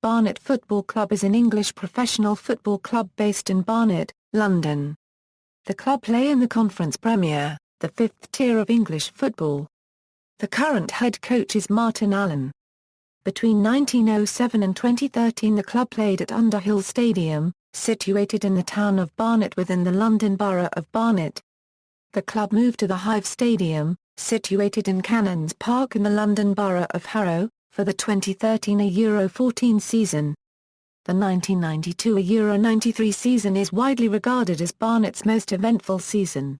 Barnet Football Club is an English professional football club based in Barnet, London. The club play in the Conference Premier, the fifth tier of English football. The current head coach is Martin Allen. Between 1907 and 2013 the club played at Underhill Stadium, situated in the town of Barnet within the London Borough of Barnet. The club moved to the Hive Stadium, situated in Canons Park in the London Borough of Harrow, for the 2013 Euro 14 season. The 1992 Euro 93 season is widely regarded as Barnet's most eventful season.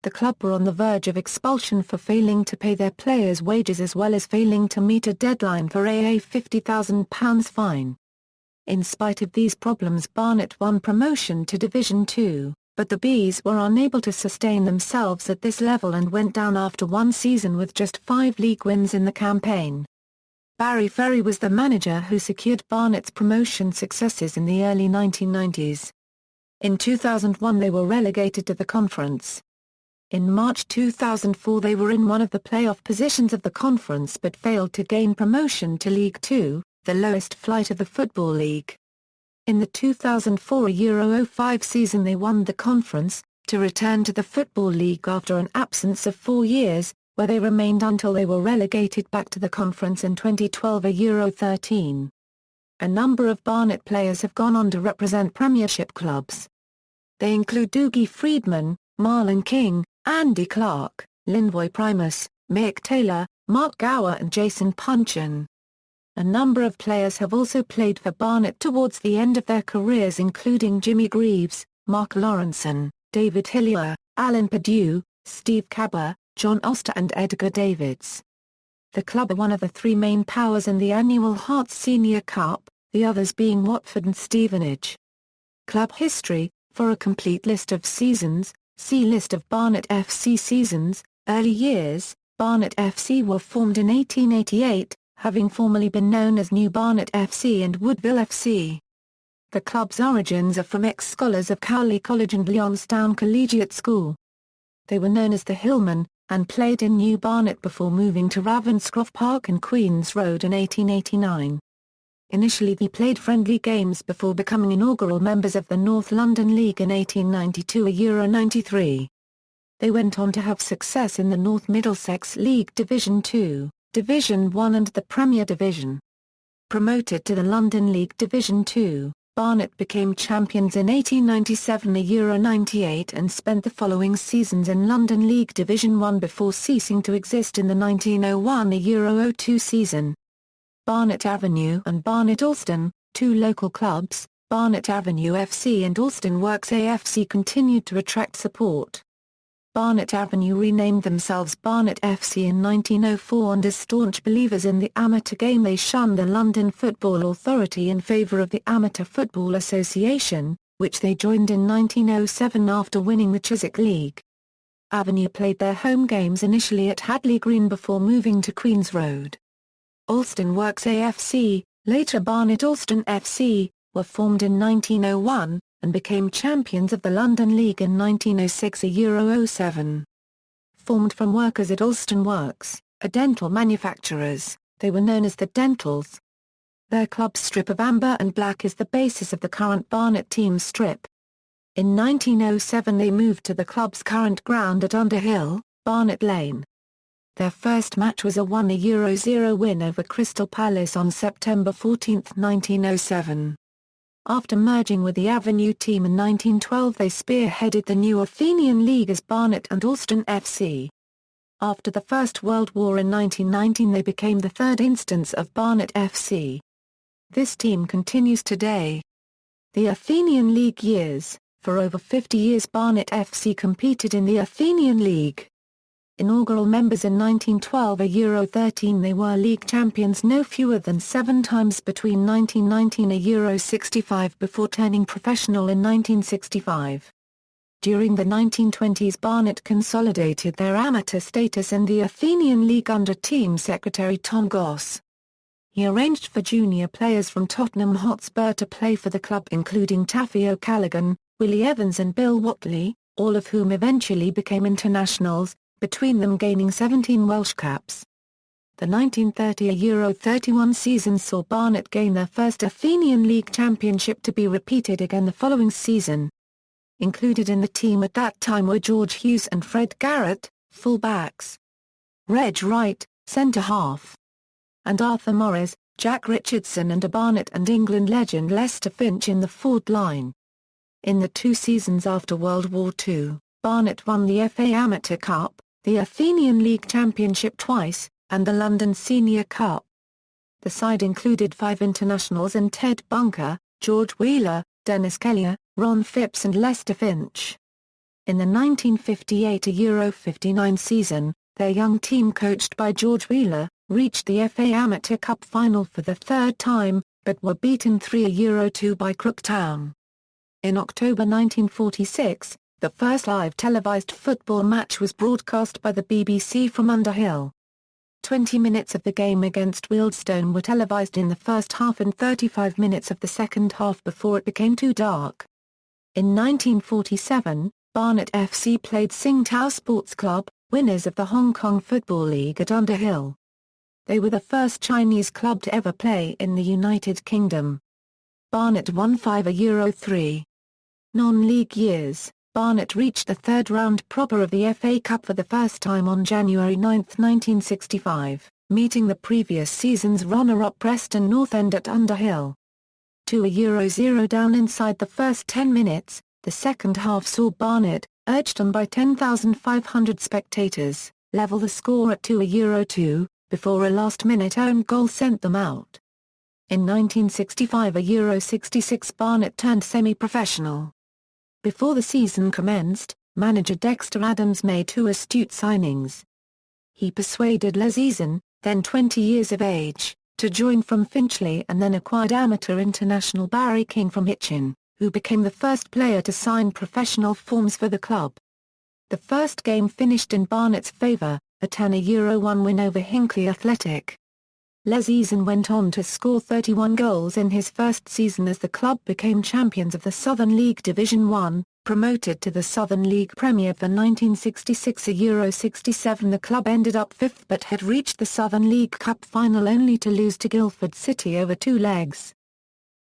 The club were on the verge of expulsion for failing to pay their players' wages as well as failing to meet a deadline for a £50,000 fine. In spite of these problems Barnet won promotion to Division 2, but the Bees were unable to sustain themselves at this level and went down after one season with just 5 league wins in the campaign. Barry Ferry was the manager who secured Barnet's promotion successes in the early 1990s. In 2001 they were relegated to the conference. In March 2004 they were in one of the playoff positions of the conference but failed to gain promotion to League 2, the lowest flight of the Football League. In the 2004 Euro 05 season they won the conference, to return to the Football League after an absence of 4 years, where they remained until they were relegated back to the conference in 2012 Euro 13. A number of Barnet players have gone on to represent Premiership clubs. They include Dougie Freedman, Marlon King, Andy Clark, Linvoy Primus, Mick Taylor, Mark Gower and Jason Puncheon. A number of players have also played for Barnet towards the end of their careers including Jimmy Greaves, Mark Lawrenson, David Hillier, Alan Perdue, Steve Cabba, John Oster and Edgar Davids. The club are one of the 3 main powers in the annual Hearts Senior Cup, the others being Watford and Stevenage. Club history: for a complete list of seasons, see List of Barnet FC seasons. Early years: Barnet FC were formed in 1888, having formerly been known as New Barnet FC and Woodville FC. The club's origins are from ex-scholars of Cowley College and Leonstown Collegiate School. They were known as the Hillmen, and played in New Barnet before moving to Ravenscroft Park and Queen's Road in 1889. Initially they played friendly games before becoming inaugural members of the North London League in 1892 Euro 93. They went on to have success in the North Middlesex League Division 2, Division 1 and the Premier Division. Promoted to the London League Division 2, Barnet became champions in 1897 Euro 98 and spent the following seasons in London League Division 1 before ceasing to exist in the 1901 Euro 02 season. Barnet Avenue and Barnet Alston, 2 local clubs, Barnet Avenue FC and Alston Works AFC, continued to attract support. Barnet Avenue renamed themselves Barnet FC in 1904 and as staunch believers in the amateur game they shunned the London Football Authority in favour of the Amateur Football Association, which they joined in 1907 after winning the Chiswick League. Avenue played their home games initially at Hadley Green before moving to Queen's Road. Alston Works AFC, later Barnet Alston FC, were formed in 1901, and became champions of the London League in 1906 Euro 07. Formed from workers at Alston Works, a dental manufacturers, they were known as the Dentals. Their club strip of amber and black is the basis of the current Barnet team strip. In 1907 they moved to the club's current ground at Underhill, Barnet Lane. Their first match was a 1-0 win over Crystal Palace on September 14, 1907. After merging with the Avenue team in 1912 they spearheaded the new Athenian League as Barnet and Alston FC. After the First World War in 1919 they became the third instance of Barnet FC. This team continues today. The Athenian League years: for over 50 years Barnet FC competed in the Athenian League. Inaugural members in 1912 Euro 13 they were league champions no fewer than 7 times between 1919 Euro 65 before turning professional in 1965. During the 1920s Barnet consolidated their amateur status in the Athenian League under team secretary Tom Goss. He arranged for junior players from Tottenham Hotspur to play for the club including Taffy O'Callaghan, Willie Evans and Bill Watley, all of whom eventually became internationals, between them gaining 17 Welsh caps. The 1930 Euro 31 season saw Barnet gain their first Athenian League championship, to be repeated again the following season. Included in the team at that time were George Hughes and Fred Garrett, full-backs; Reg Wright, centre-half; and Arthur Morris, Jack Richardson, and a Barnet and England legend Lester Finch in the forward line. In the 2 seasons after World War II, Barnet won the FA Amateur Cup, the Athenian League Championship twice, and the London Senior Cup. The side included 5 internationals and Ted Bunker, George Wheeler, Dennis Kelly, Ron Phipps and Lester Finch. In the 1958 Euro 59 season, their young team, coached by George Wheeler, reached the FA Amateur Cup final for the 3rd time, but were beaten 3-2 by Crooktown. In October 1946, the first live televised football match was broadcast by the BBC from Underhill. 20 minutes of the game against Wealdstone were televised in the first half and 35 minutes of the second half before it became too dark. In 1947, Barnet F.C. played Tsingtao Sports Club, winners of the Hong Kong Football League, at Underhill. They were the first Chinese club to ever play in the United Kingdom. Barnet won 5 3. Non-league years. Barnet reached the 3rd round proper of the FA Cup for the first time on January 9, 1965, meeting the previous season's runner-up Preston North End at Underhill. 2-0 down inside the first 10 minutes, the second half saw Barnet, urged on by 10,500 spectators, level the score at 2-2, before a last-minute own goal sent them out. In 1965 Euro 66 Barnet turned semi-professional. Before the season commenced, manager Dexter Adams made 2 astute signings. He persuaded Les Eason, then 20 years of age, to join from Finchley, and then acquired amateur international Barry King from Hitchin, who became the first player to sign professional forms for the club. The first game finished in Barnet's favour, a 10-1 win over Hinckley Athletic. Les Eason went on to score 31 goals in his first season as the club became champions of the Southern League Division 1, promoted to the Southern League Premier for 1966 Euro 67. The club ended up 5th but had reached the Southern League Cup final only to lose to Guildford City over 2 legs.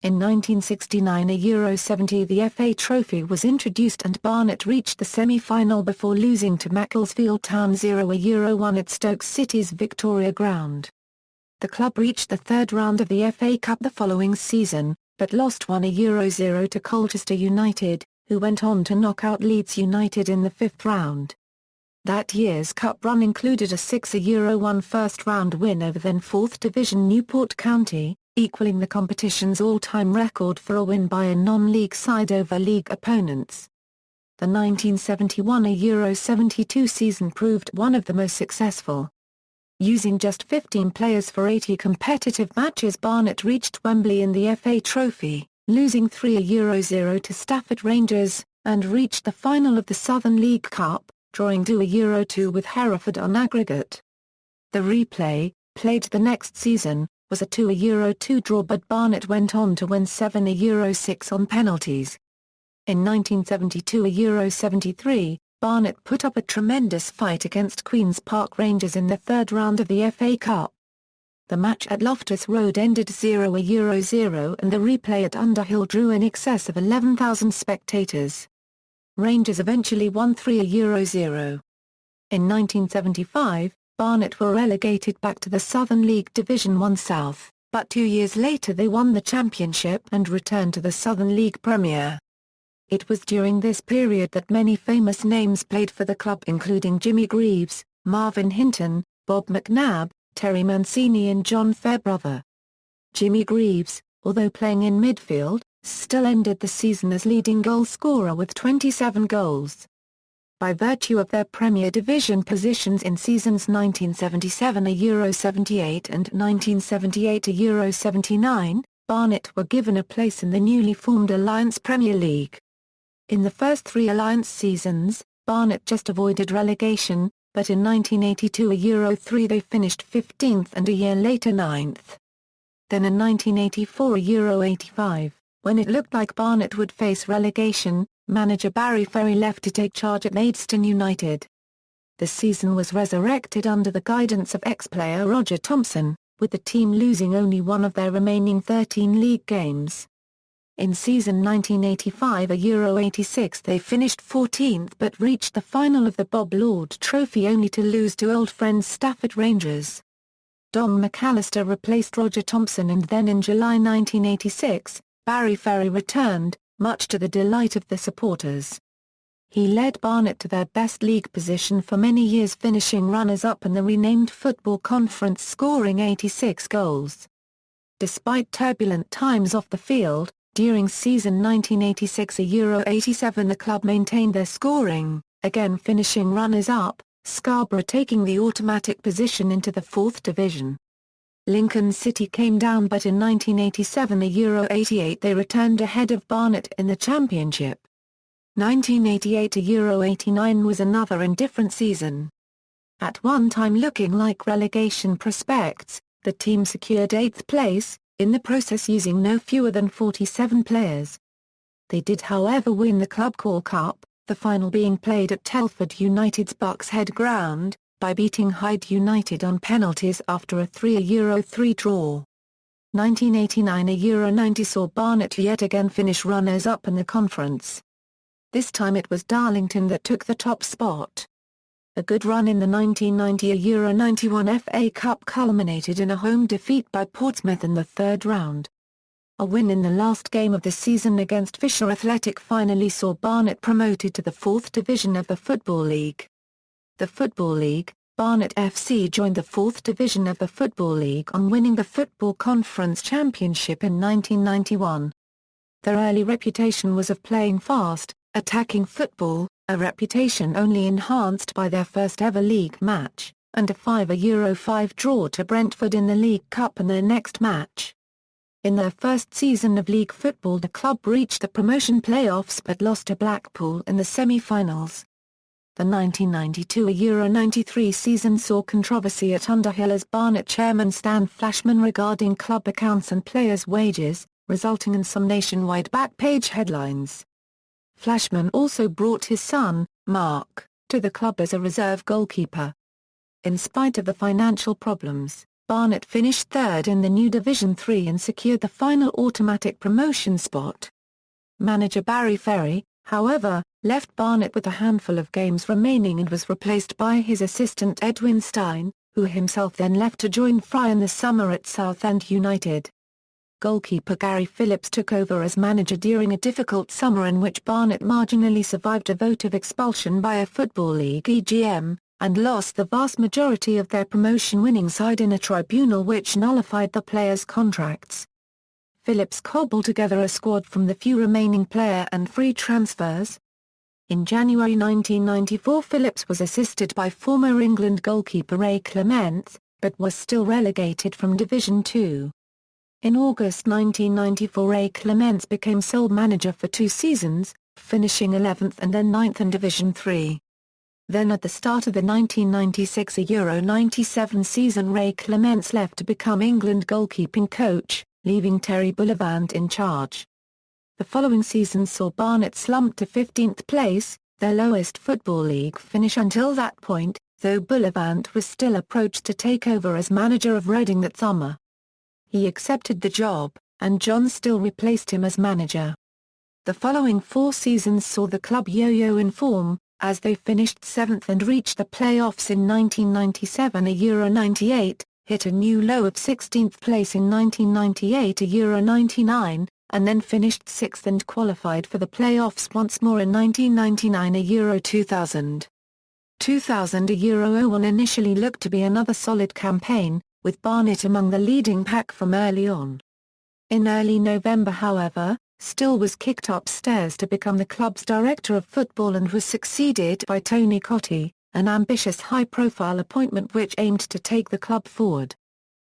In 1969 Euro 70 the FA Trophy was introduced and Barnet reached the semi-final before losing to Macclesfield Town 0-1 at Stoke City's Victoria Ground. The club reached the 3rd round of the FA Cup the following season, but lost 1-0 to Colchester United, who went on to knock out Leeds United in the 5th round. That year's cup run included a 6-1 first-round win over then 4th Division Newport County, equaling the competition's all-time record for a win by a non-league side over league opponents. The 1971 Euro 72 season proved one of the most successful. Using just 15 players for 80 competitive matches, Barnet reached Wembley in the FA Trophy, losing 3-0 to Stafford Rangers, and reached the final of the Southern League Cup, drawing 2-2 with Hereford on aggregate. The replay, played the next season, was a 2-2 draw, but Barnet went on to win 7-6 on penalties. In 1972 Euro 73, Barnet put up a tremendous fight against Queen's Park Rangers in the 3rd round of the FA Cup. The match at Loftus Road ended 0-0 and the replay at Underhill drew in excess of 11,000 spectators. Rangers eventually won 3-0. In 1975, Barnet were relegated back to the Southern League Division 1 South, but 2 years later they won the championship and returned to the Southern League Premier. It was during this period that many famous names played for the club, including Jimmy Greaves, Marvin Hinton, Bob McNabb, Terry Mancini and John Fairbrother. Jimmy Greaves, although playing in midfield, still ended the season as leading goal scorer with 27 goals. By virtue of their Premier Division positions in seasons 1977 Euro 78 and 1978 Euro 79, Barnet were given a place in the newly formed Alliance Premier League. In the first 3 Alliance seasons, Barnet just avoided relegation, but in 1982 Euro 3 they finished 15th and a year later 9th. Then in 1984 Euro 85, when it looked like Barnet would face relegation, manager Barry Ferry left to take charge at Maidstone United. the season was resurrected under the guidance of ex-player Roger Thompson, with the team losing only one of their remaining 13 league games. In season 1985 Euro 86 they finished 14th but reached the final of the Bob Lord Trophy only to lose to old friends Stafford Rangers. Don McAllister replaced Roger Thompson and then in July 1986, Barry Ferry returned, much to the delight of the supporters. He led Barnet to their best league position for many years, finishing runners-up in the renamed Football Conference, scoring 86 goals. Despite turbulent times off the field, during season 1986 Euro 87 the club maintained their scoring, again finishing runners-up, Scarborough taking the automatic position into the 4th division. Lincoln City came down, but in 1987 Euro 88 they returned ahead of Barnet in the championship. 1988 Euro 89 was another indifferent season. At one time looking like relegation prospects, the team secured 8th place, in the process using no fewer than 47 players. They did however win the Club Call Cup, the final being played at Telford United's Buckshead ground, by beating Hyde United on penalties after a 3-3 draw. 1989 Euro 90 saw Barnet yet again finish runners-up in the conference. This time it was Darlington that took the top spot. A good run in the 1990 Euro 91 FA Cup culminated in a home defeat by Portsmouth in the 3rd round. A win in the last game of the season against Fisher Athletic finally saw Barnet promoted to the 4th division of the Football League. The Football League, Barnet F.C. joined the 4th division of the Football League on winning the Football Conference Championship in 1991. Their early reputation was of playing fast, attacking football, a reputation only enhanced by their first ever league match, and a 5-5 draw to Brentford in the League Cup in their next match. In their first season of league football the club reached the promotion playoffs but lost to Blackpool in the semi-finals. The 1992 Euro 93 season saw controversy at Underhill as Barnet chairman Stan Flashman regarding club accounts and players' wages, resulting in some nationwide back-page headlines. Flashman also brought his son, Mark, to the club as a reserve goalkeeper. In spite of the financial problems, Barnet finished 3rd in the new Division 3 and secured the final automatic promotion spot. Manager Barry Ferry, however, left Barnet with a handful of games remaining and was replaced by his assistant Edwin Stein, who himself then left to join Fry in the summer at Southend United. Goalkeeper Gary Phillips took over as manager during a difficult summer in which Barnet marginally survived a vote of expulsion by a Football League EGM, and lost the vast majority of their promotion-winning side in a tribunal which nullified the players' contracts. Phillips cobbled together a squad from the few remaining player and free transfers. In January 1994 Phillips was assisted by former England goalkeeper Ray Clements, but was still relegated from Division 2. In August 1994 Ray Clements became sole manager for 2 seasons, finishing 11th and then 9th in Division 3. Then at the start of the 1996 Euro 97 season Ray Clements left to become England goalkeeping coach, leaving Terry Bullivant in charge. The following season saw Barnet slump to 15th place, their lowest Football League finish until that point, though Bullivant was still approached to take over as manager of Reading that summer. He accepted the job, and John Still replaced him as manager. The following 4 seasons saw the club yo-yo in form, as they finished 7th and reached the playoffs in 1997 Euro 98, hit a new low of 16th place in 1998 Euro 99, and then finished 6th and qualified for the playoffs once more in 1999 Euro 2000. 2000 Euro 01 initially looked to be another solid campaign, with Barnet among the leading pack from early on. In early November however, Still was kicked upstairs to become the club's director of football and was succeeded by Tony Cottee, an ambitious high-profile appointment which aimed to take the club forward.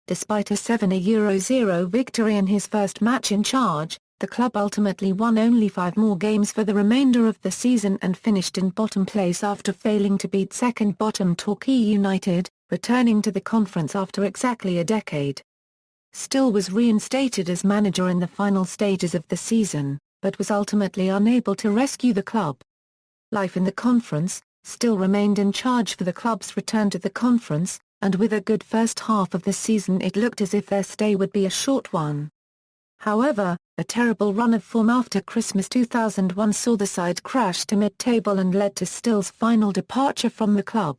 Despite a 7-0 victory in his first match in charge, the club ultimately won only 5 more games for the remainder of the season and finished in bottom place after failing to beat second-bottom Torquay United, returning to the conference after exactly a decade. Still was reinstated as manager in the final stages of the season, but was ultimately unable to rescue the club. Life in the conference, still remained in charge for the club's return to the conference, and with a good first half of the season it looked as if their stay would be a short one. However, a terrible run of form after Christmas 2001 saw the side crash to mid-table and led to Still's final departure from the club.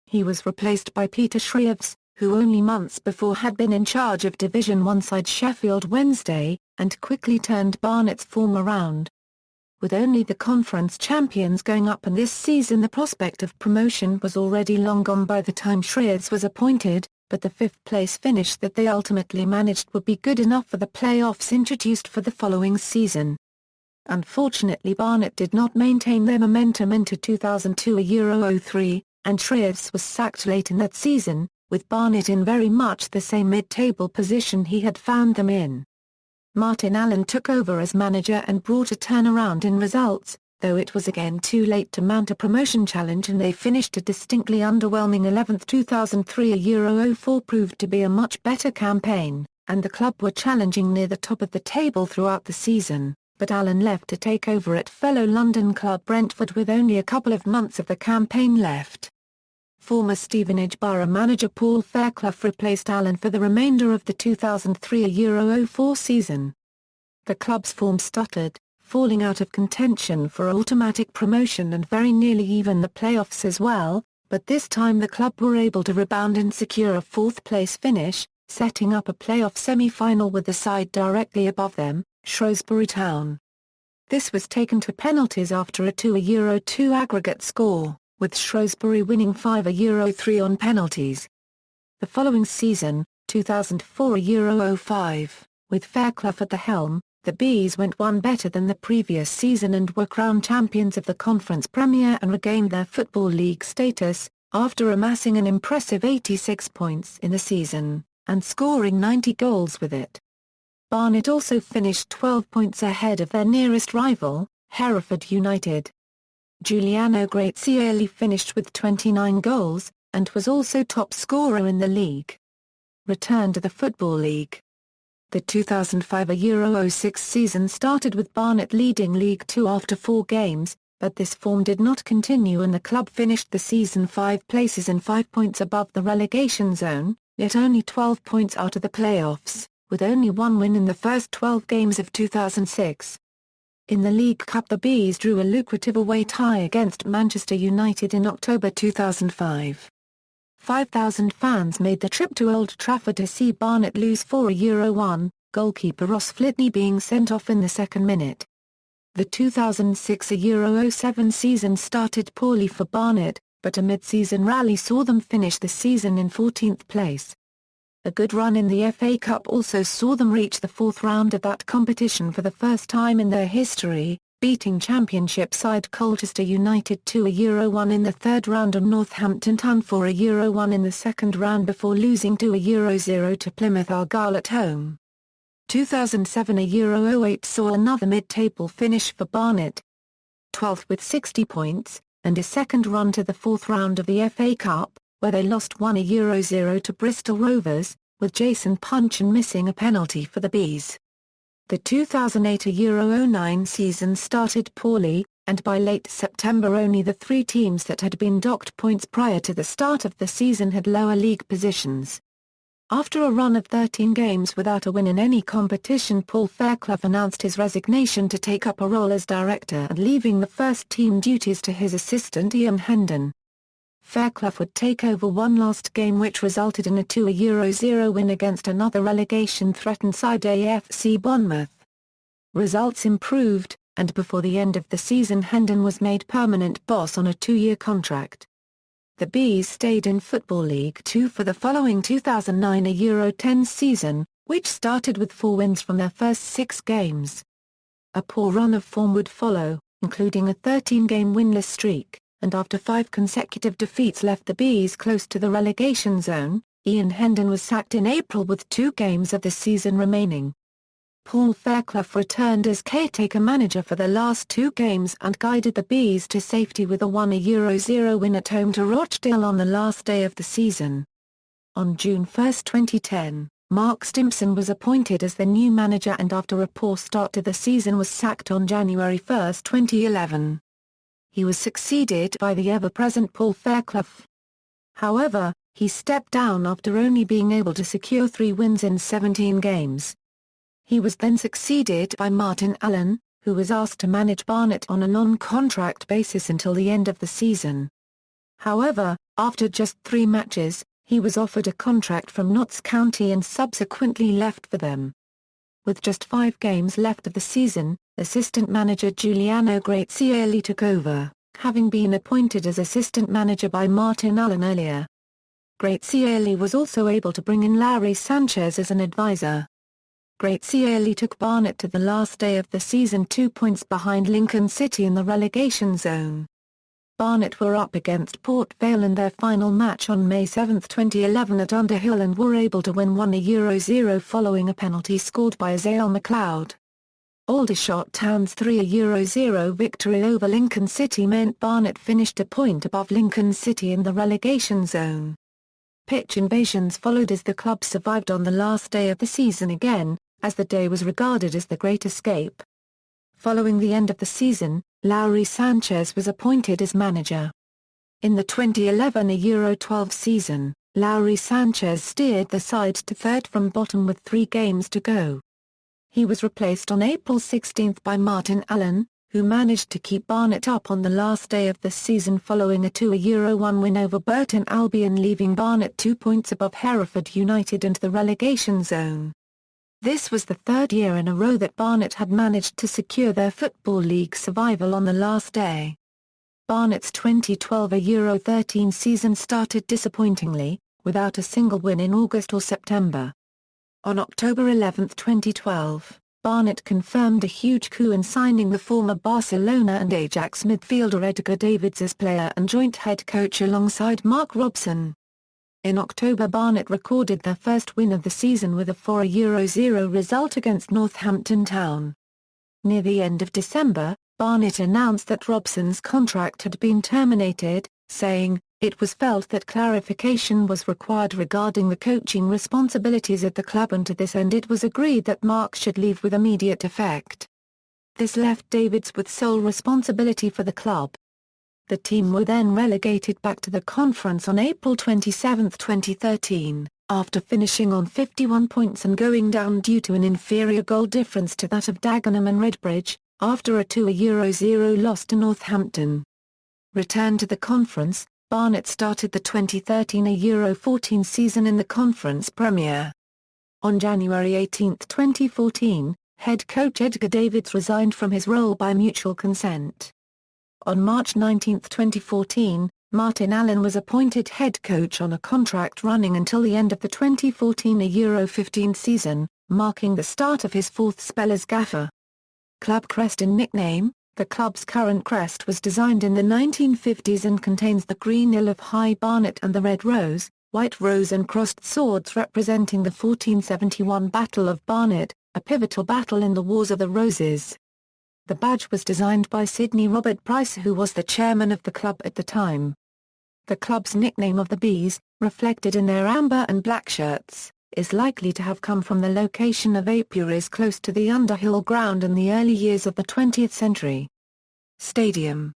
He was replaced by Peter Shreves, who only months before had been in charge of Division 1 side Sheffield Wednesday, and quickly turned Barnet's form around. With only the conference champions going up and this season the prospect of promotion was already long gone by the time Shreves was appointed, but the fifth-place finish that they ultimately managed would be good enough for the playoffs introduced for the following season. Unfortunately Barnet did not maintain their momentum into 2002-03, and Shreves was sacked late in that season, with Barnet in very much the same mid-table position he had found them in. Martin Allen took over as manager and brought a turnaround in results, though it was again too late to mount a promotion challenge and they finished a distinctly underwhelming 11th. 2003-04 proved to be a much better campaign, and the club were challenging near the top of the table throughout the season, but Allen left to take over at fellow London club Brentford with only a couple of months of the campaign left. Former Stevenage Borough manager Paul Fairclough replaced Allen for the remainder of the 2003-04 season. The club's form stuttered, falling out of contention for automatic promotion and very nearly even the playoffs as well, but this time the club were able to rebound and secure a fourth-place finish, setting up a playoff semi-final with the side directly above them, Shrewsbury Town. This was taken to penalties after a 2-2 aggregate score, with Shrewsbury winning 5-3 on penalties. The following season, 2004-05, with Fairclough at the helm, the Bees went one better than the previous season and were crowned champions of the Conference Premier and regained their Football League status, after amassing an impressive 86 points in the season, and scoring 90 goals with it. Barnet also finished 12 points ahead of their nearest rival, Hereford United. Giuliano Grazielli finished with 29 goals, and was also top scorer in the league. Return to the Football League. The 2005-06 season started with Barnet leading League Two after 4 games, but this form did not continue and the club finished the season 5 places and 5 points above the relegation zone, yet only 12 points out of the playoffs, with only 1 win in the first 12 games of 2006. In the League Cup the Bees drew a lucrative away tie against Manchester United in October 2005. 5,000 fans made the trip to Old Trafford to see Barnet lose 4-1, goalkeeper Ross Flitney being sent off in the second minute. The 2006-07 season started poorly for Barnet, but a mid-season rally saw them finish the season in 14th place. A good run in the FA Cup also saw them reach the 4th round of that competition for the first time in their history, beating Championship side Colchester United 2-1 in the 3rd round and Northampton Town 4-1 in the 2nd round before losing 2-0 to Plymouth Argyle at home. 2007-08 saw another mid-table finish for Barnet, 12th with 60 points, and a second run to the 4th round of the FA Cup, where they lost 1-0 to Bristol Rovers, with Jason Punchin missing a penalty for the Bees. The 2008-09 season started poorly, and by late September only the 3 teams that had been docked points prior to the start of the season had lower league positions. After a run of 13 games without a win in any competition, Paul Fairclough announced his resignation to take up a role as director and leaving the first team duties to his assistant Ian Hendon. Fairclough would take over one last game which resulted in a 2-0 win against another relegation-threatened side AFC Bournemouth. Results improved, and before the end of the season Hendon was made permanent boss on a 2-year contract. The Bees stayed in Football League Two for the following 2009-10 season, which started with 4 wins from their first 6 games. A poor run of form would follow, including a 13-game winless streak, and after 5 consecutive defeats left the Bees close to the relegation zone. Ian Hendon was sacked in April with 2 games of the season remaining. Paul Fairclough returned as caretaker manager for the last 2 games and guided the Bees to safety with a 1-0 win at home to Rochdale on the last day of the season. On June 1, 2010, Mark Stimpson was appointed as the new manager and after a poor start to the season was sacked on January 1, 2011. he was succeeded by the ever-present Paul Fairclough. However, he stepped down after only being able to secure 3 wins in 17 games. He was then succeeded by Martin Allen, who was asked to manage Barnet on a non-contract basis until the end of the season. However, after just 3 matches, he was offered a contract from Notts County and subsequently left for them. With just 5 games left of the season, assistant manager Giuliano Grazielli took over, having been appointed as assistant manager by Martin Allen earlier. Grazielli was also able to bring in Larry Sanchez as an advisor. Grazielli took Barnet to the last day of the season 2 points behind Lincoln City in the relegation zone. Barnet were up against Port Vale in their final match on May 7, 2011 at Underhill and were able to win 1-0 following a penalty scored by Zale McLeod. Aldershot Town's 3-0 victory over Lincoln City meant Barnet finished a point above Lincoln City in the relegation zone. Pitch invasions followed as the club survived on the last day of the season again, as the day was regarded as the Great Escape. Following the end of the season, Larry Sanchez was appointed as manager. In the 2011 Euro 12 season, Larry Sanchez steered the side to third from bottom with 3 games to go. He was replaced on April 16 by Martin Allen, who managed to keep Barnet up on the last day of the season following a 2-1 win over Burton Albion, leaving Barnet 2 points above Hereford United and the relegation zone. This was the 3rd year in a row that Barnet had managed to secure their Football League survival on the last day. Barnet's 2012 Euro 13 season started disappointingly, without a single win in August or September. On October 11, 2012, Barnet confirmed a huge coup in signing the former Barcelona and Ajax midfielder Edgar Davids as player and joint head coach alongside Mark Robson. In October, Barnet recorded their first win of the season with a 4-0 result against Northampton Town. Near the end of December, Barnet announced that Robson's contract had been terminated, saying, "It was felt that clarification was required regarding the coaching responsibilities at the club, and to this end it was agreed that Mark should leave with immediate effect." This left Davids with sole responsibility for the club. The team were then relegated back to the conference on April 27, 2013, after finishing on 51 points and going down due to an inferior goal difference to that of Dagenham and Redbridge, after a 2-0 loss to Northampton. Returned to the conference, Barnet started the 2013 Euro 14 season in the Conference Premier. On January 18, 2014, head coach Edgar Davids resigned from his role by mutual consent. On March 19, 2014, Martin Allen was appointed head coach on a contract running until the end of the 2014 Euro 15 season, marking the start of his 4th spell as gaffer. Club crest and nickname. The club's current crest was designed in the 1950s and contains the green L of High Barnet and the red rose, white rose and crossed swords representing the 1471 Battle of Barnet, a pivotal battle in the Wars of the Roses. The badge was designed by Sidney Robert Price, who was the chairman of the club at the time. The club's nickname of the Bees, reflected in their amber and black shirts, is likely to have come from the location of apiaries close to the Underhill ground in the early years of the 20th century. Stadium.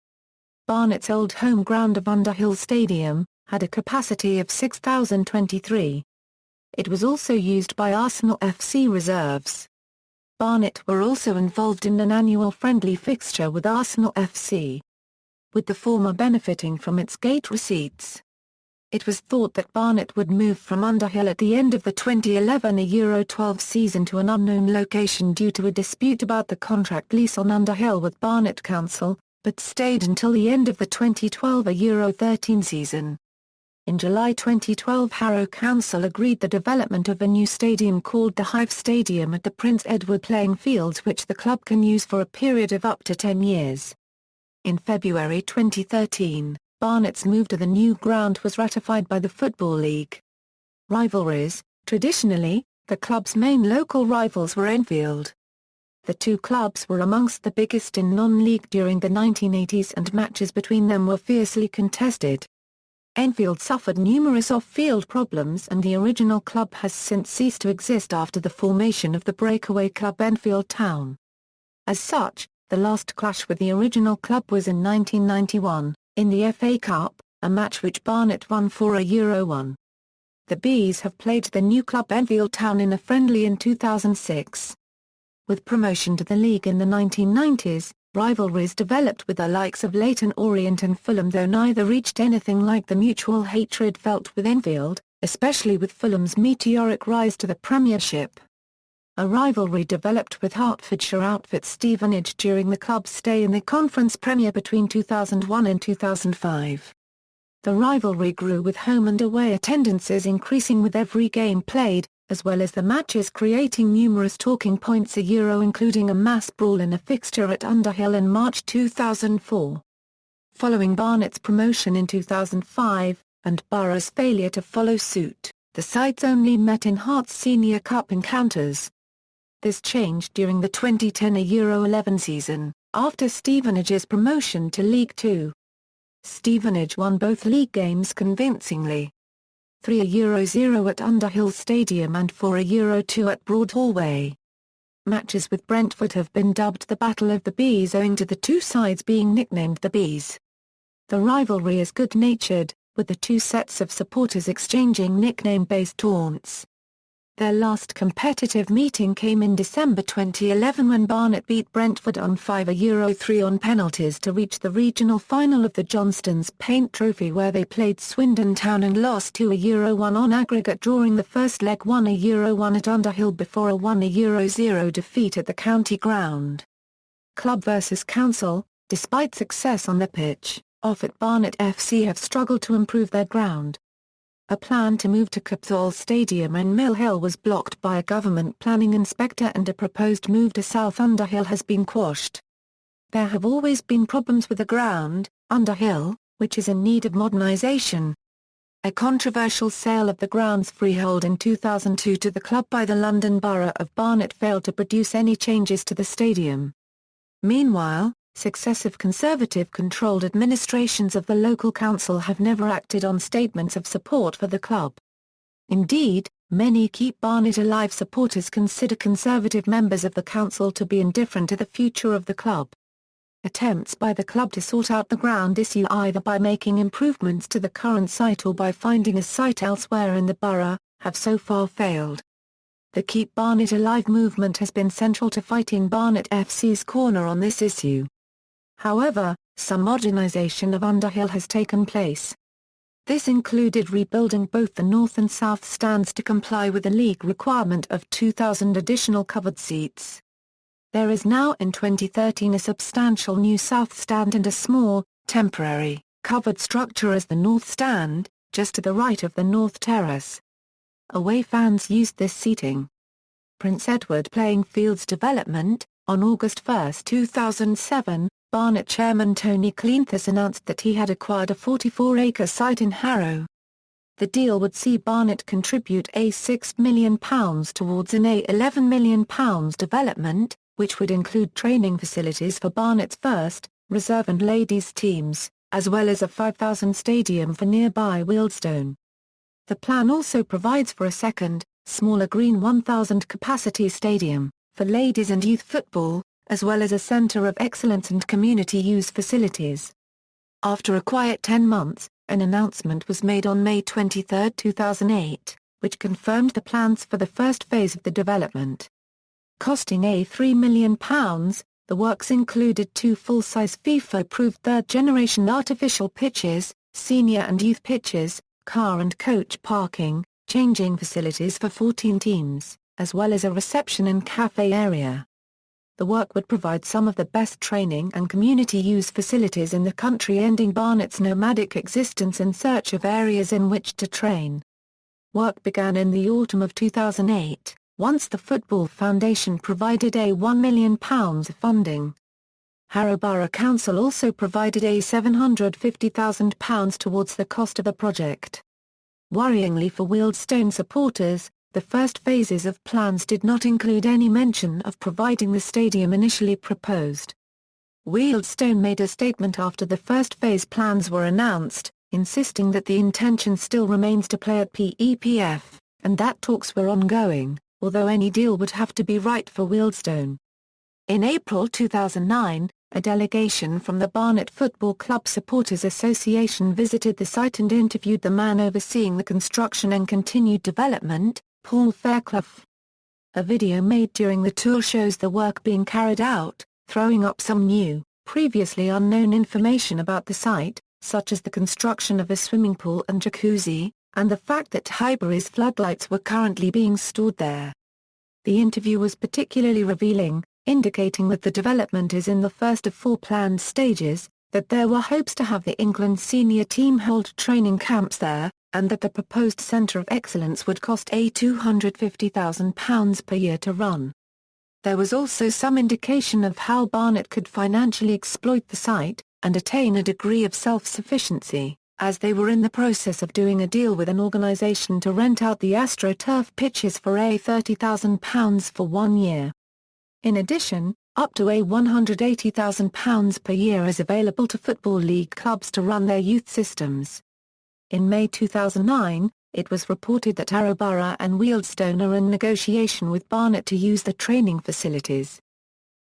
Barnet's old home ground of Underhill Stadium had a capacity of 6,023. It was also used by Arsenal FC reserves. Barnet were also involved in an annual friendly fixture with Arsenal FC, with the former benefiting from its gate receipts. It was thought that Barnet would move from Underhill at the end of the 2011 Euro 12 season to an unknown location due to a dispute about the contract lease on Underhill with Barnet Council, but stayed until the end of the 2012 Euro 13 season. In July 2012, Harrow Council agreed the development of a new stadium called the Hive Stadium at the Prince Edward playing fields, which the club can use for a period of up to 10 years. In February 2013, Barnet's move to the new ground was ratified by the Football League. Rivalries. Traditionally, the club's main local rivals were Enfield. The two clubs were amongst the biggest in non-league during the 1980s, and matches between them were fiercely contested. Enfield suffered numerous off-field problems, and the original club has since ceased to exist after the formation of the breakaway club Enfield Town. As such, The last clash with the original club was in 1991, in the FA Cup, a match which Barnet won for a €1. The Bees have played the new club Enfield Town in a friendly in 2006. With promotion to the league in the 1990s, rivalries developed with the likes of Leyton Orient and Fulham, though neither reached anything like the mutual hatred felt with Enfield, especially with Fulham's meteoric rise to the Premiership. A rivalry developed with Hertfordshire outfit Stevenage during the club's stay in the Conference Premier between 2001 and 2005. The rivalry grew with home and away attendances increasing with every game played, as well as the matches creating numerous talking points including a mass brawl in a fixture at Underhill in March 2004. Following Barnet's promotion in 2005, and Borough's failure to follow suit, the sides only met in Hearts Senior Cup encounters. This changed during the 2010 Euro-11 season, after Stevenage's promotion to League Two. Stevenage won both league games convincingly. 3-0 at Underhill Stadium and 4-2 at Broad Hallway. Matches with Brentford have been dubbed the Battle of the Bees owing to the two sides being nicknamed the Bees. The rivalry is good-natured, with the two sets of supporters exchanging nickname-based taunts. Their last competitive meeting came in December 2011 when Barnet beat Brentford on 5-3 on penalties to reach the regional final of the Johnstone's Paint Trophy, where they played Swindon Town and lost 2-1 on aggregate, drawing the first leg 1-1 at Underhill before a 1-0 defeat at the county ground. Club versus Council, despite success on the pitch, off at Barnet FC have struggled to improve their ground. A plan to move to Hive Stadium in Mill Hill was blocked by a government planning inspector, and a proposed move to South Underhill has been quashed. There have always been problems with the ground, Underhill, which is in need of modernisation. A controversial sale of the ground's freehold in 2002 to the club by the London Borough of Barnet failed to produce any changes to the stadium. Meanwhile, successive Conservative-controlled administrations of the local council have never acted on statements of support for the club. Indeed, many Keep Barnet Alive supporters consider Conservative members of the council to be indifferent to the future of the club. Attempts by the club to sort out the ground issue, either by making improvements to the current site or by finding a site elsewhere in the borough, have so far failed. The Keep Barnet Alive movement has been central to fighting Barnet FC's corner on this issue. However, some modernisation of Underhill has taken place. This included rebuilding both the north and south stands to comply with the league requirement of 2,000 additional covered seats. There is now in 2013 a substantial new south stand and a small, temporary, covered structure as the north stand, just to the right of the north terrace. Away fans used this seating. Prince Edward Playing Fields development. On August 1, 2007, Barnet chairman Tony Cleanthus announced that he had acquired a 44-acre site in Harrow. The deal would see Barnet contribute £6 million towards an £11 million development, which would include training facilities for Barnet's first, reserve and ladies teams, as well as a 5,000 stadium for nearby Wealdstone. The plan also provides for a second, smaller green 1,000-capacity stadium, for ladies and youth football, as well as a centre of excellence and community use facilities. After a quiet 10 months, an announcement was made on May 23, 2008, which confirmed the plans for the first phase of the development. Costing £3 million, the works included two full-size FIFA-approved third-generation artificial pitches, senior and youth pitches, car and coach parking, changing facilities for 14 teams, as well as a reception and cafe area. The work would provide some of the best training and community use facilities in the country, ending Barnet's nomadic existence in search of areas in which to train. Work began in the autumn of 2008, once the Football Foundation provided £1 million of funding. Harrow Borough Council also provided £750,000 towards the cost of the project. Worryingly for Wealdstone supporters, the first phases of plans did not include any mention of providing the stadium initially proposed. Wealdstone made a statement after the first phase plans were announced, insisting that the intention still remains to play at PEPF, and that talks were ongoing, although any deal would have to be right for Wealdstone. In April 2009, a delegation from the Barnet Football Club Supporters Association visited the site and interviewed the man overseeing the construction and continued development, Paul Fairclough. A video made during the tour shows the work being carried out, throwing up some new, previously unknown information about the site, such as the construction of a swimming pool and jacuzzi, and the fact that Hiveries floodlights were currently being stored there. The interview was particularly revealing, indicating that the development is in the first of 4 planned stages, that there were hopes to have the England senior team hold training camps there, and that the proposed Centre of Excellence would cost £250,000 per year to run. There was also some indication of how Barnet could financially exploit the site, and attain a degree of self-sufficiency, as they were in the process of doing a deal with an organisation to rent out the AstroTurf pitches for £30,000 for 1 year. In addition, up to £180,000 per year is available to Football League clubs to run their youth systems. In May 2009, it was reported that Harrow Borough and Wealdstone are in negotiation with Barnet to use the training facilities.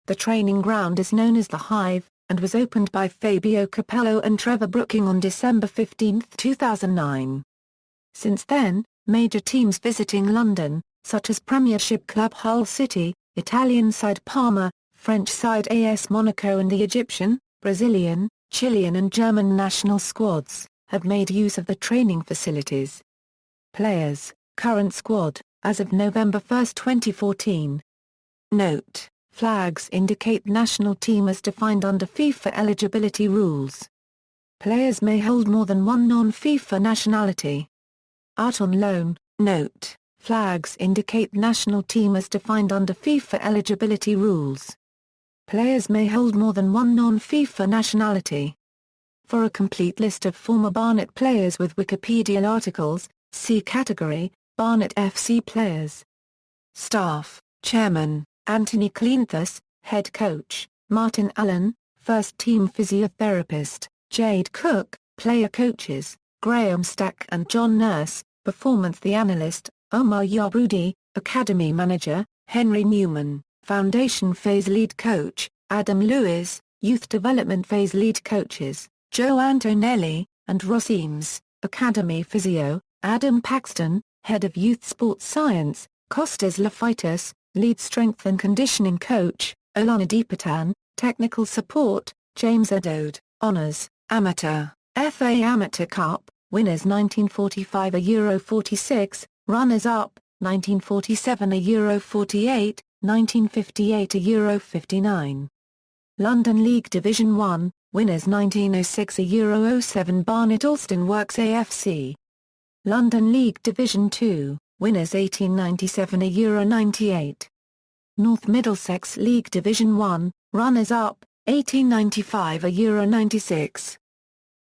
The training ground is known as the Hive, and was opened by Fabio Capello and Trevor Brooking on December 15, 2009. Since then, major teams visiting London, such as Premiership club Hull City, Italian side Parma, French side AS Monaco and the Egyptian, Brazilian, Chilean and German national squads, have made use of the training facilities. Players, current squad, as of November 1, 2014. Note: flags indicate national team as defined under FIFA eligibility rules. Players may hold more than one non-FIFA nationality. Out on loan. Note: flags indicate national team as defined under FIFA eligibility rules. Players may hold more than one non-FIFA nationality. For a complete list of former Barnet players with Wikipedia articles, see category, Barnet FC players. Staff: Chairman, Anthony Cleanthus, Head Coach, Martin Allen, First Team Physiotherapist, Jade Cook, Player Coaches, Graham Stack and John Nurse, Performance The Analyst, Omar Yabrudi, Academy Manager, Henry Newman, Foundation Phase Lead Coach, Adam Lewis, Youth Development Phase Lead Coaches, Joe Antonelli, and Ross Eames, Academy Physio, Adam Paxton, Head of Youth Sports Science, Kostas Lafaitis, Lead Strength and Conditioning Coach, Olana Deepatan, Technical Support, James Adode, Honours, Amateur, FA Amateur Cup, Winners 1945 Euro 46, Runners-up, 1947 Euro 48, 1958 Euro 59. London League Division 1, Winners 1906 Euro 07 Barnet Alston Works AFC. London League Division 2, Winners 1897 Euro 98. North Middlesex League Division 1, Runners-up, 1895 Euro 96.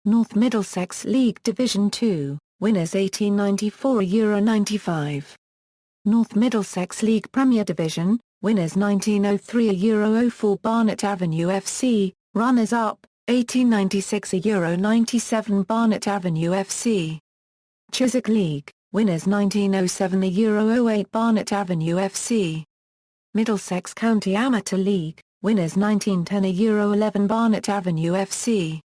North Middlesex League Division 2, Winners 1894 Euro 95. North Middlesex League Premier Division, Winners 1903 Euro 04 Barnet Avenue FC, Runners-up, 1896 Euro 97 Barnet Avenue FC. Chiswick League, Winners 1907 Euro 08 Barnet Avenue FC. Middlesex County Amateur League, Winners 1910 Euro 11 Barnet Avenue FC.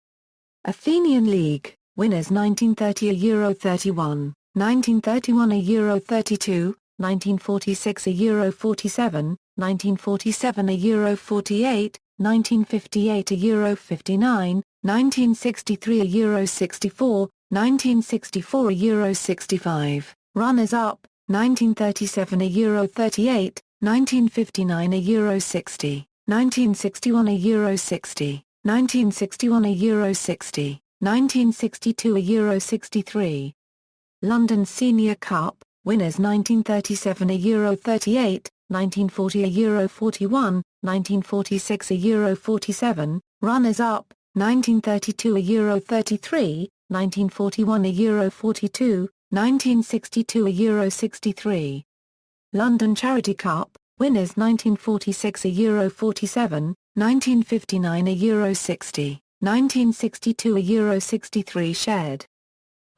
Athenian League, Winners 1930 Euro 31, 1931 Euro 32, 1946 Euro 47, 1947 Euro 48, 1958 Euro 59, 1963 Euro 64, 1964 Euro 65, Runners-up, 1937 Euro 38, 1959 Euro 60, 1961 Euro 60, 1961 Euro 60, 1962 Euro 63. London Senior Cup, Winners 1937 Euro 38, 1940 Euro 41, 1946 Euro 47, Runners-up, 1932 Euro 33, 1941 Euro 42, 1962 Euro 63. London Charity Cup, Winners 1946 Euro 47, 1959 Euro 60, 1962 Euro 63 shared.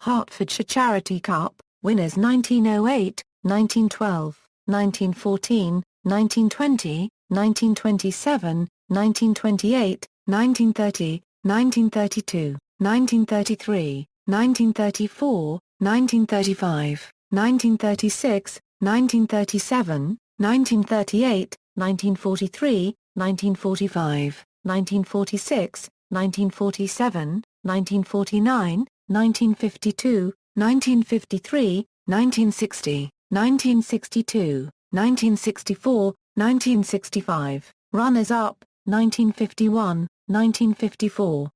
Hertfordshire Charity Cup, Winners 1908, 1912, 1914, 1920, 1927, 1928, 1930, 1932, 1933, 1934, 1935, 1936, 1937, 1938, 1943, 1945, 1946, 1947, 1949, 1952, 1953, 1960, 1962, 1964, 1965, runners-up, 1951, 1954.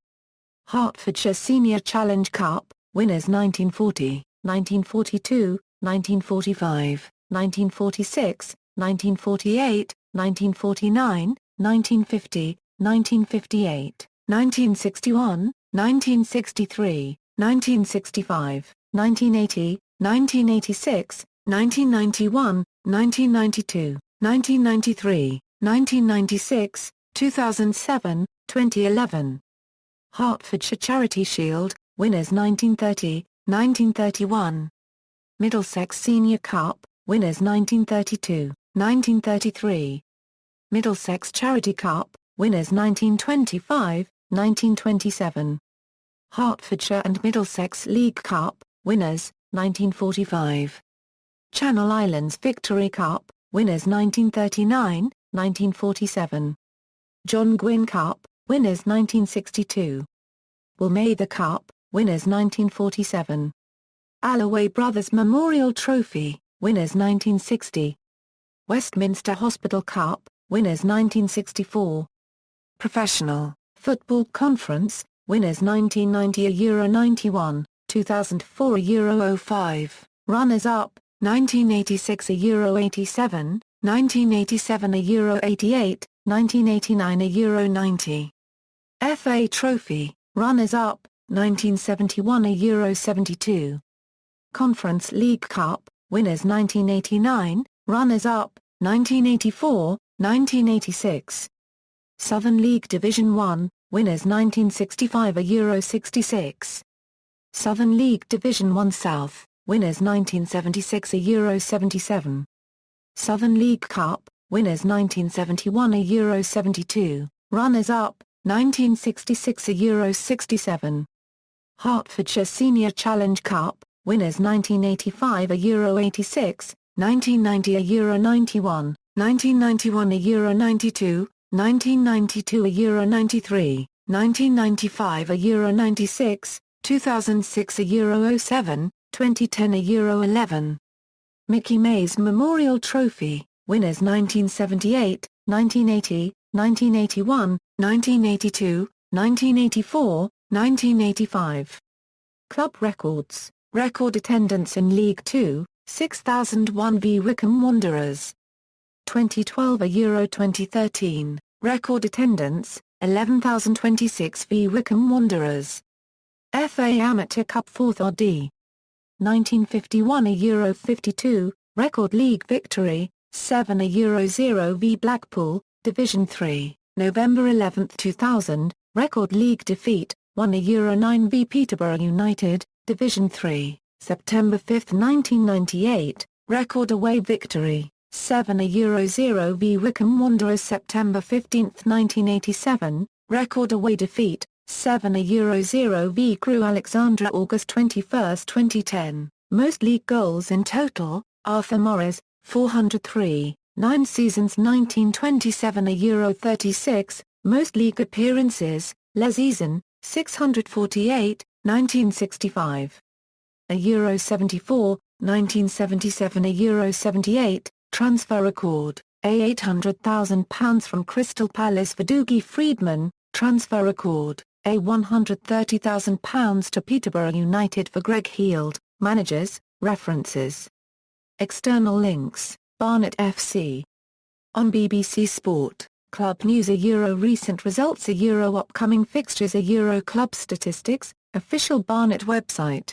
Hertfordshire Senior Challenge Cup, winners 1940, 1942, 1945, 1946, 1948, 1949, 1950, 1958, 1961, 1963, 1965, 1980, 1986, 1991, 1992, 1993, 1996, 2007, 2011. Hertfordshire Charity Shield, winners 1930, 1931. Middlesex Senior Cup, winners 1932, 1933. Middlesex Charity Cup, winners 1925, 1927. Hertfordshire and Middlesex League Cup, winners, 1945. Channel Islands Victory Cup, winners 1939, 1947. John Gwynne Cup, winners 1962. Wilmather Cup, winners 1947. Alloway Brothers Memorial Trophy, winners 1960. Westminster Hospital Cup, winners 1964. Professional Football Conference, winners 1990 Euro 91, 2004 Euro 05, runners-up, 1986 Euro 87, 1987 Euro 88, 1989 Euro 90. FA Trophy, runners-up, 1971 Euro 72. Conference League Cup, winners 1989, runners-up, 1984, 1986. Southern League Division 1, winners 1965 Euro 66. Southern League Division 1 South, winners 1976 Euro 77. Southern League Cup, winners 1971 Euro 72, runners-up, 1966 Euro 67. Hertfordshire Senior Challenge Cup, winners 1985 Euro 86, 1990 Euro 91, 1991 Euro 92, 1992 Euro 93, 1995 Euro 96, 2006 Euro 07, 2010 Euro 11. Mickey Mays Memorial Trophy, winners 1978, 1980, 1981, 1982, 1984, 1985. Club records, record attendance in League 2, 6,001 v Wycombe Wanderers. 2012 Euro 2013, record attendance, 11,026 v Wycombe Wanderers. FA Amateur Cup 4th RD. 1951 Euro 52, record league victory, 7 Euro 0 v Blackpool, Division 3, November 11, 2000, record league defeat, 1 Euro 9 v Peterborough United, Division 3, September 5, 1998, record away victory, 7 Euro 0 v Wycombe Wanderers September 15, 1987, record away defeat, 7 Euro 0 v Crewe Alexandra August 21, 2010, most league goals in total, Arthur Morris, 403, 9 seasons 1927 Euro 36, most league appearances, Les Eason, 648, 1965. Euro 74, 1977 Euro 78, transfer record, £800,000 from Crystal Palace for Dougie Freedman, transfer record, £130,000 to Peterborough United for Greg Heald, managers, references. External links, Barnet FC. On BBC Sport, Club News Euro recent results Euro upcoming fixtures Euro club statistics, official Barnet website.